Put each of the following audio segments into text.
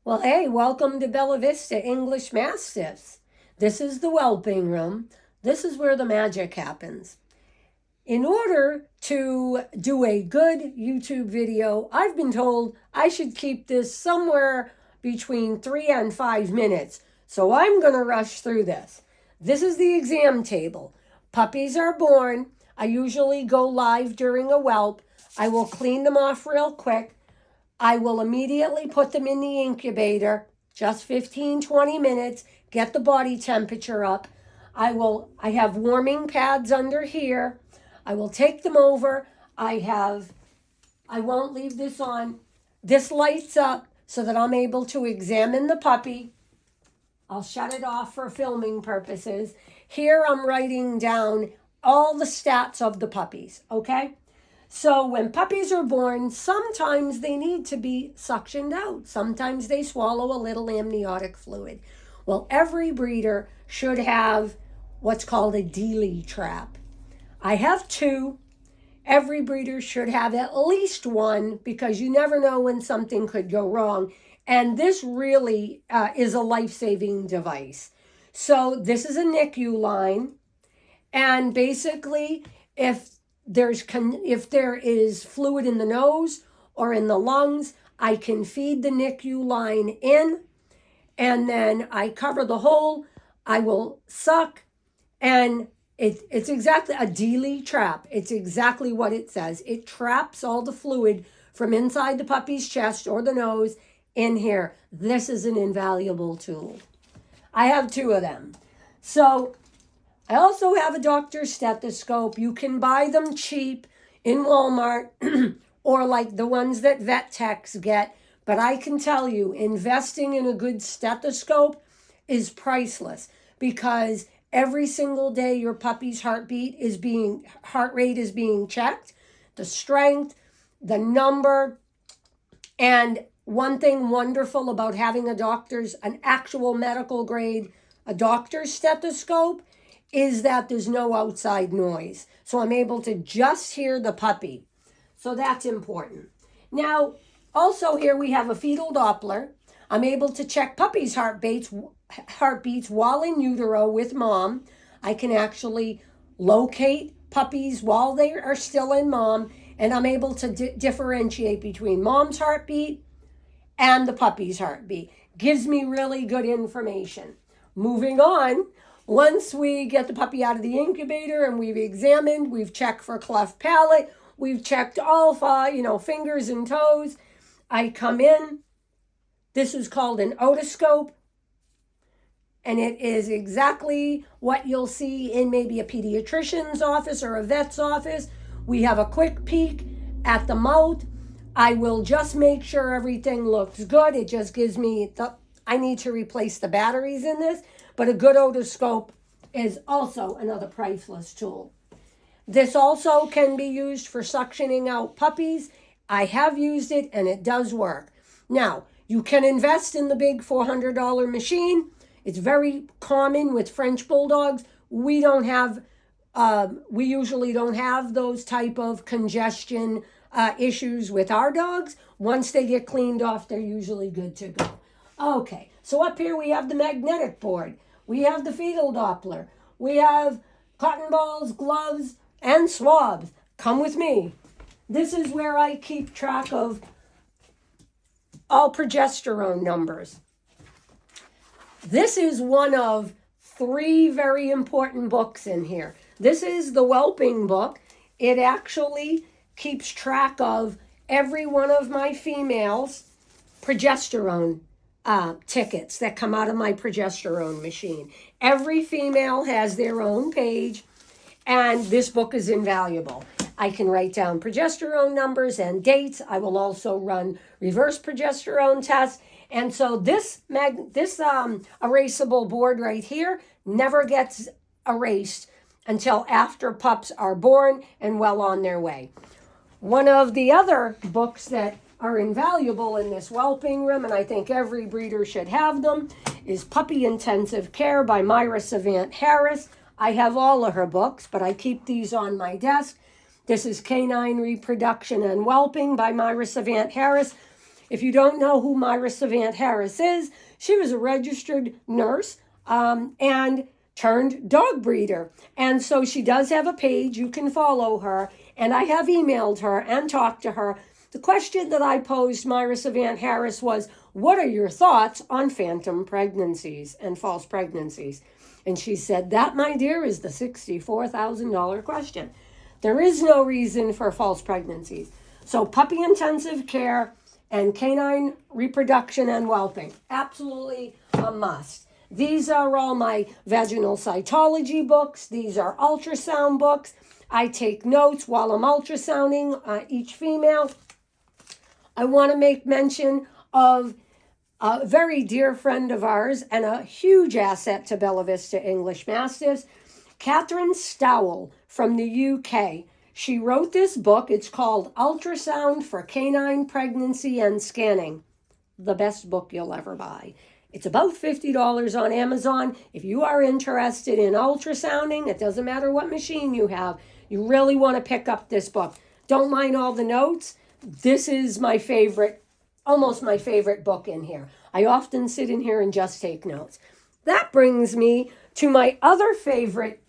Well, hey, welcome to Bella Vista English Mastiffs. This is the Whelping Room. This is where the magic happens. In order to do a good YouTube video, I've been told I should keep this somewhere between 3 and 5 minutes. So I'm going to rush through this. This is the exam table. Puppies are born. I usually go live during a whelp. I will clean them off real quick. I will immediately put them in the incubator, just 15-20 minutes, get the body temperature up. I have warming pads under here. I will take them over. I won't leave this on. This lights up so that I'm able to examine the puppy. I'll shut it off for filming purposes. Here I'm writing down all the stats of the puppies, okay? So when puppies are born, sometimes they need to be suctioned out. Sometimes they swallow a little amniotic fluid. Well, every breeder should have what's called a Dealy trap. I have two. Every breeder should have at least one because you never know when something could go wrong. And this really is a life-saving device. So this is a NICU line. And basically, if there is fluid in the nose or in the lungs, I can feed the NICU line in, and then I cover the hole. I will suck, and it's exactly a Dealy trap. It's exactly what it says. It traps all the fluid from inside the puppy's chest or the nose in here. This is an invaluable tool. I have two of them. So I also have a doctor's stethoscope. You can buy them cheap in Walmart or like the ones that vet techs get. But I can tell you, investing in a good stethoscope is priceless because every single day your puppy's heart rate is being checked, the strength, the number. And one thing wonderful about having an actual medical grade, a doctor's stethoscope, is that there's no outside noise. So I'm able to just hear the puppy. So that's important. Now, also here we have a fetal Doppler. I'm able to check puppies' heartbeats while in utero with mom. I can actually locate puppies while they are still in mom, and I'm able to differentiate between mom's heartbeat and the puppy's heartbeat. Gives me really good information. Moving on. Once we get the puppy out of the incubator and we've checked for cleft palate, we've checked all five, fingers and toes. I come in. This is called an otoscope. And it is exactly what you'll see in maybe a pediatrician's office or a vet's office. We have a quick peek at the mouth. I will just make sure everything looks good. It just gives me I need to replace the batteries in this. But a good otoscope is also another priceless tool. This also can be used for suctioning out puppies. I have used it and it does work. Now, you can invest in the big $400 machine. It's very common with French Bulldogs. We usually don't have those type of congestion issues with our dogs. Once they get cleaned off, they're usually good to go. Okay, so up here we have the magnetic board. We have the fetal Doppler. We have cotton balls, gloves, and swabs. Come with me. This is where I keep track of all progesterone numbers. This is one of 3 very important books in here. This is the Whelping book. It actually keeps track of every one of my females' progesterone tickets that come out of my progesterone machine. Every female has their own page, and this book is invaluable. I can write down progesterone numbers and dates. I will also run reverse progesterone tests. And so this erasable board right here never gets erased until after pups are born and well on their way. One of the other books that are invaluable in this Whelping Room, and I think every breeder should have them, is Puppy Intensive Care by Myra Savant Harris. I have all of her books, but I keep these on my desk. This is Canine Reproduction and Whelping by Myra Savant Harris. If you don't know who Myra Savant Harris is, she was a registered nurse and turned dog breeder. And so she does have a page. You can follow her. And I have emailed her and talked to her. The question that I posed Myra Savant Harris was, what are your thoughts on phantom pregnancies and false pregnancies? And she said, that, my dear, is the $64,000 question. There is no reason for false pregnancies. So puppy intensive care and canine reproduction and whelping, absolutely a must. These are all my vaginal cytology books. These are ultrasound books. I take notes while I'm ultrasounding each female. I want to make mention of a very dear friend of ours and a huge asset to Bella Vista English Mastiffs, Catherine Stowell from the UK. She wrote this book. It's called Ultrasound for Canine Pregnancy and Scanning. The best book you'll ever buy. It's about $50 on Amazon. If you are interested in ultrasounding, it doesn't matter what machine you have, you really want to pick up this book. Don't mind all the notes. This is my favorite, almost my favorite book in here. I often sit in here and just take notes. That brings me to my other favorite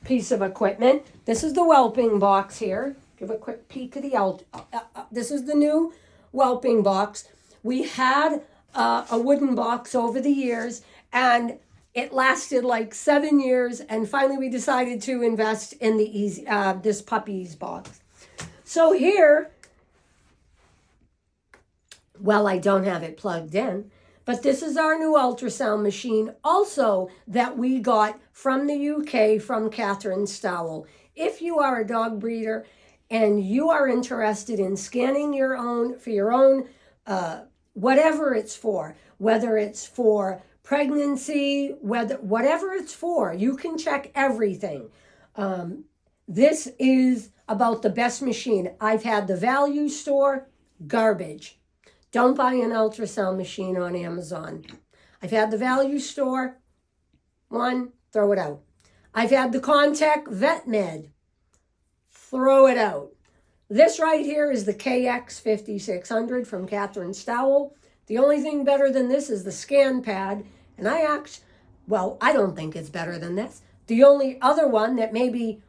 piece of equipment. This is the whelping box here. Give a quick peek at the this is the new whelping box. We had a wooden box over the years, and it lasted like 7 years, and finally we decided to invest in the this puppy's box. So here, well, I don't have it plugged in, but this is our new ultrasound machine also that we got from the UK from Catherine Stowell. If you are a dog breeder and you are interested in scanning your own, for your own, whatever it's for, whether it's for pregnancy, whatever it's for, you can check everything. This is about the best machine. I've had the value store, garbage. Don't buy an ultrasound machine on Amazon. I've had the value store, one, throw it out. I've had the Contact Vet Med, throw it out. This right here is the KX 5600 from Catherine Stowell. The only thing better than this is the scan pad. And I don't think it's better than this. The only other one that may be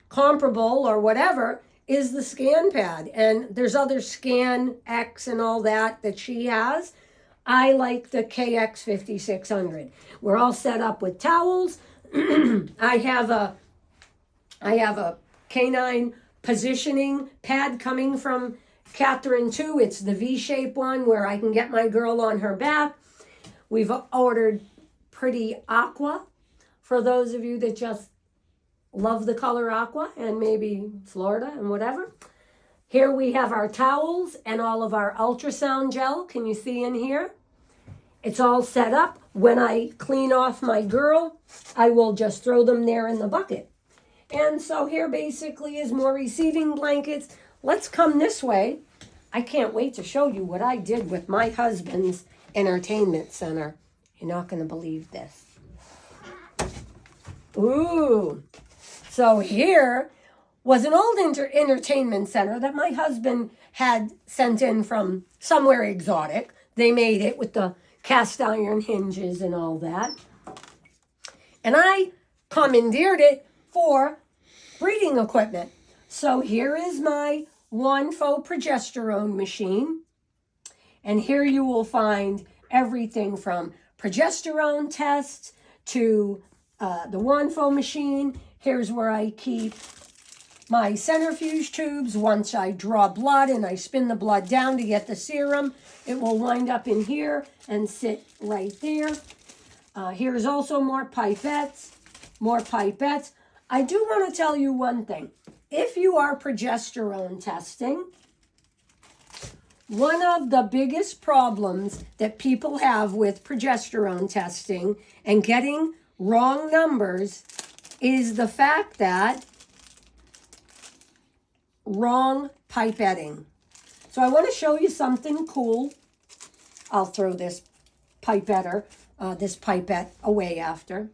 comparable or whatever is the scan pad. And there's other Scan X and all that she has. I like the KX 5600. We're all set up with towels. I have a canine positioning pad coming from Catherine too. It's the V-shape one where I can get my girl on her back. We've ordered Pretty Aqua for those of you that just love the color aqua and maybe Florida and whatever. Here we have our towels and all of our ultrasound gel. Can you see in here? It's all set up. When I clean off my girl, I will just throw them there in the bucket. And so here basically is more receiving blankets. Let's come this way. I can't wait to show you what I did with my husband's entertainment center. You're not going to believe this. Ooh. So here was an old entertainment center that my husband had sent in from somewhere exotic. They made it with the cast iron hinges and all that. And I commandeered it for breeding equipment. So here is my one faux progesterone machine. And here you will find everything from progesterone tests to the one faux machine. Here's where I keep my centrifuge tubes. Once I draw blood and I spin the blood down to get the serum, it will wind up in here and sit right there. Here's also more pipettes. I do want to tell you one thing. If you are progesterone testing, one of the biggest problems that people have with progesterone testing and getting wrong numbers is the fact that wrong pipetting. So I want to show you something cool. I'll throw this pipette away after.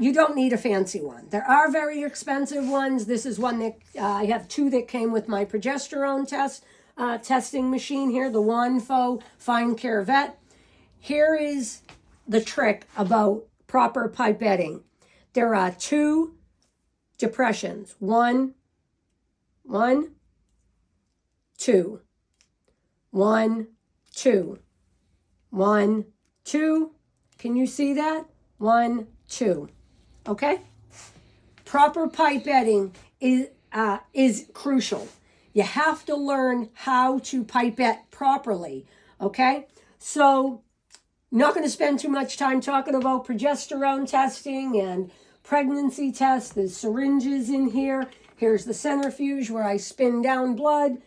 You don't need a fancy one. There are very expensive ones. This is one that I have two that came with my progesterone test. testing machine here, the Wanfo Fine Care Vet. Here is the trick about proper pipetting. There are 2 depressions. 1, 2. 1, 2. 1, 2. Can you see that? 1, 2. Okay? Proper pipetting is crucial. You have to learn how to pipette properly. Okay? So, I'm not going to spend too much time talking about progesterone testing and pregnancy tests. There's syringes in here. Here's the centrifuge where I spin down blood.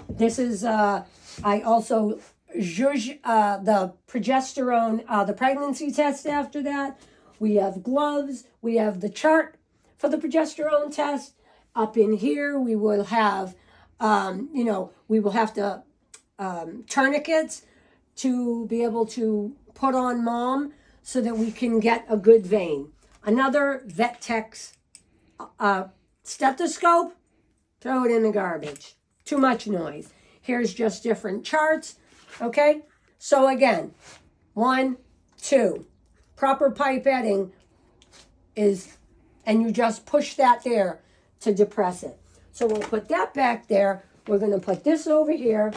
This is, I also judge the progesterone, the pregnancy test after that. We have gloves. We have the chart for the progesterone test. Up in here, we will have, we will have to tourniquets to be able to put on mom so that we can get a good vein. Another vet tech's stethoscope, throw it in the garbage. Too much noise. Here's just different charts. Okay? So again, 1, 2. Proper pipetting is, and you just push that there to depress it. So we'll put that back there. We're going to put this over here.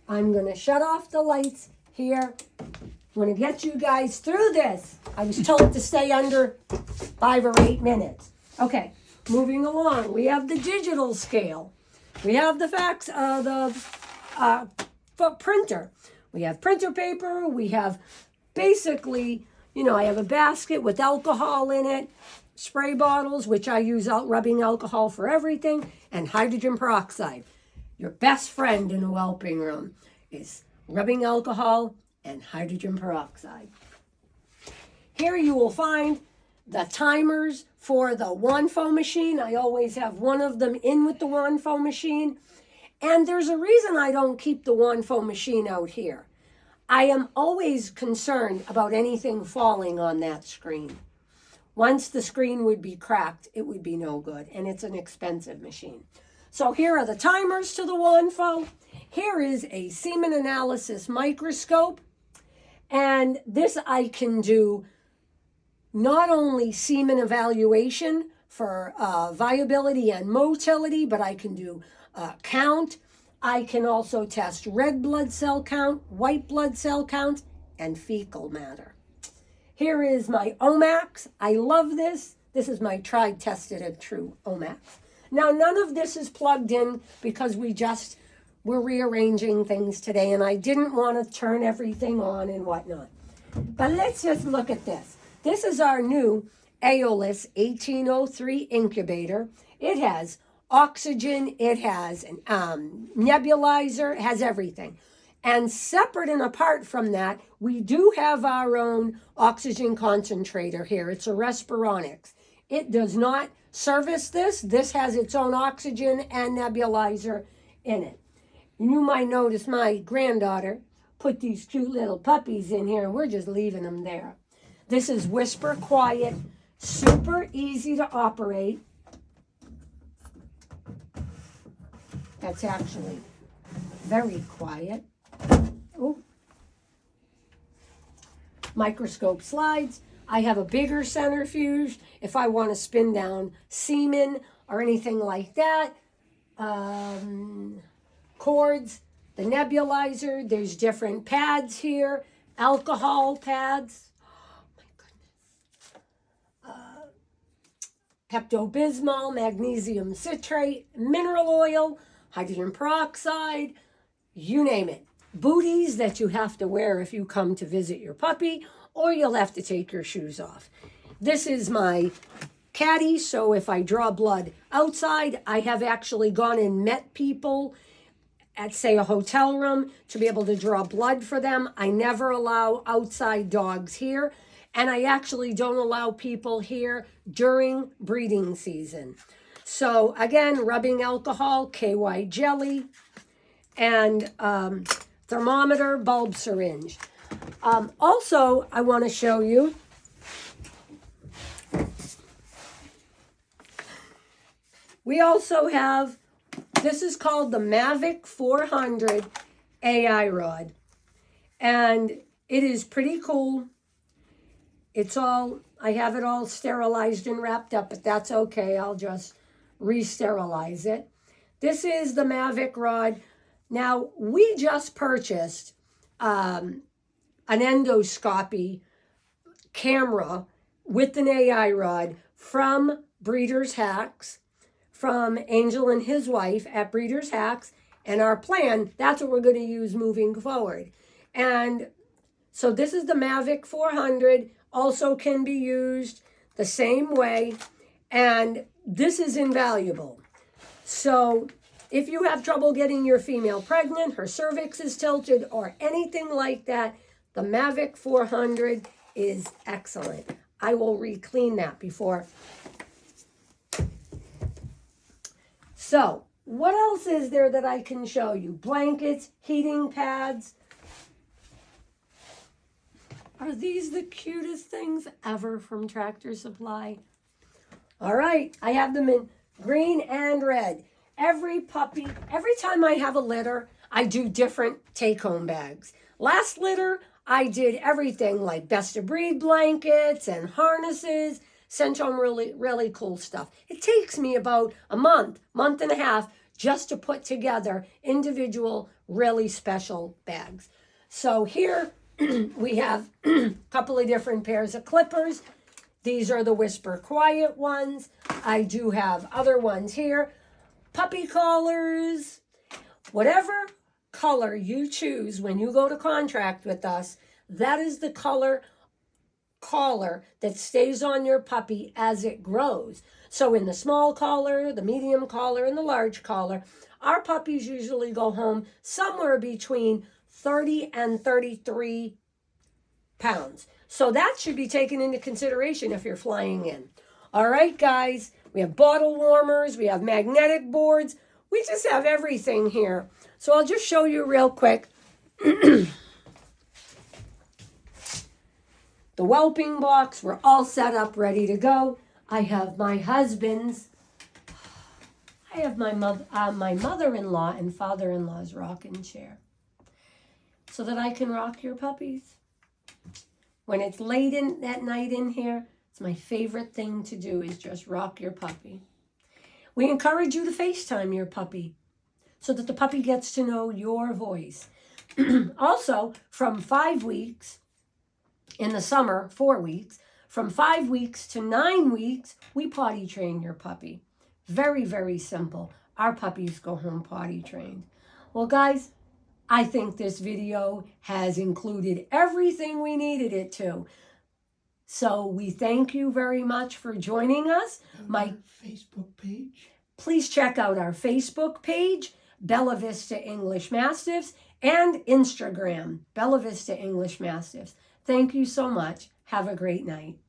I'm going to shut off the lights here. I'm going to get you guys through this. I was told to stay under 5 or 8 minutes. Okay, moving along. We have the digital scale. We have the fax, printer. We have printer paper. We have basically, I have a basket with alcohol in it, spray bottles, which I use rubbing alcohol for everything, and hydrogen peroxide. Your best friend in a whelping room is rubbing alcohol and hydrogen peroxide. Here you will find the timers for the Wanfo machine. I always have one of them in with the Wanfo machine. And there's a reason I don't keep the Wanfo machine out here. I am always concerned about anything falling on that screen. Once the screen would be cracked, it would be no good. And it's an expensive machine. So here are the timers to the Wanfo. Here is a semen analysis microscope. And this I can do not only semen evaluation for viability and motility, but I can do count. I can also test red blood cell count, white blood cell count, and fecal matter. Here is my Omax. I love this. This is my tried, tested, and true Omax. Now, none of this is plugged in because we're rearranging things today, and I didn't want to turn everything on and whatnot. But let's just look at this. This is our new Aeolus 1803 incubator. It has oxygen, it has an nebulizer, it has everything. And separate and apart from that, we do have our own oxygen concentrator here. It's a Respironics. It does not service this. This has its own oxygen and nebulizer in it. You might notice my granddaughter put these cute little puppies in here, and we're just leaving them there. This is whisper quiet, super easy to operate. That's actually very quiet. Oh. Microscope slides. I have a bigger centrifuge if I want to spin down semen or anything like that. Cords, the nebulizer. There's different pads here. Alcohol pads. Pepto-Bismol, magnesium citrate, mineral oil, hydrogen peroxide, you name it. Booties that you have to wear if you come to visit your puppy, or you'll have to take your shoes off. This is my caddy, so if I draw blood outside, I have actually gone and met people at, say, a hotel room to be able to draw blood for them. I never allow outside dogs here. And I actually don't allow people here during breeding season. So again, rubbing alcohol, KY jelly, and thermometer, bulb syringe. Also, I want to show you we also have This is called the Mavic 400 AI rod. And it is pretty cool. I have it all sterilized and wrapped up, but that's okay. I'll just re-sterilize it. This is the Mavic rod. Now, we just purchased an endoscopy camera with an AI rod from Breeders' Hacks, from Angel and his wife at Breeders' Hacks. And our plan, that's what we're going to use moving forward. And so this is the Mavic 400, also can be used the same way. And this is invaluable. So if you have trouble getting your female pregnant, her cervix is tilted, or anything like that, the Mavic 400 is excellent. I will re-clean that before. So, what else is there that I can show you? Blankets, heating pads. Are these the cutest things ever from Tractor Supply? All right, I have them in green and red. Every time I have a litter, I do different take-home bags. Last litter, I did everything like best of breed blankets and harnesses, sent home really cool stuff. It takes me about a month and a half just to put together individual, really special bags. So here we have a couple of different pairs of clippers. These are the Whisper Quiet ones. I do have other ones here. Puppy collars. Whatever color you choose when you go to contract with us, that is the collar that stays on your puppy as it grows. So in the small collar, the medium collar, and the large collar, our puppies usually go home somewhere between 30 and 33 pounds. So that should be taken into consideration if you're flying in. All right, guys, we have bottle warmers, we have magnetic boards, we just have everything here. So I'll just show you real quick. The whelping box, we're all set up, ready to go. I have my husband's. I have my mother-in-law and father-in-law's rocking chair so that I can rock your puppies. When it's late at night in here, it's my favorite thing to do is just rock your puppy. We encourage you to FaceTime your puppy so that the puppy gets to know your voice. Also, from 5 weeks, in the summer, 4 weeks, from 5 weeks to 9 weeks, we potty train your puppy. Very, very simple. Our puppies go home potty trained. Well, guys, I think this video has included everything we needed it to. So we thank you very much for joining us. My Facebook page. Please check out our Facebook page, Bella Vista English Mastiffs, and Instagram, Bella Vista English Mastiffs. Thank you so much. Have a great night.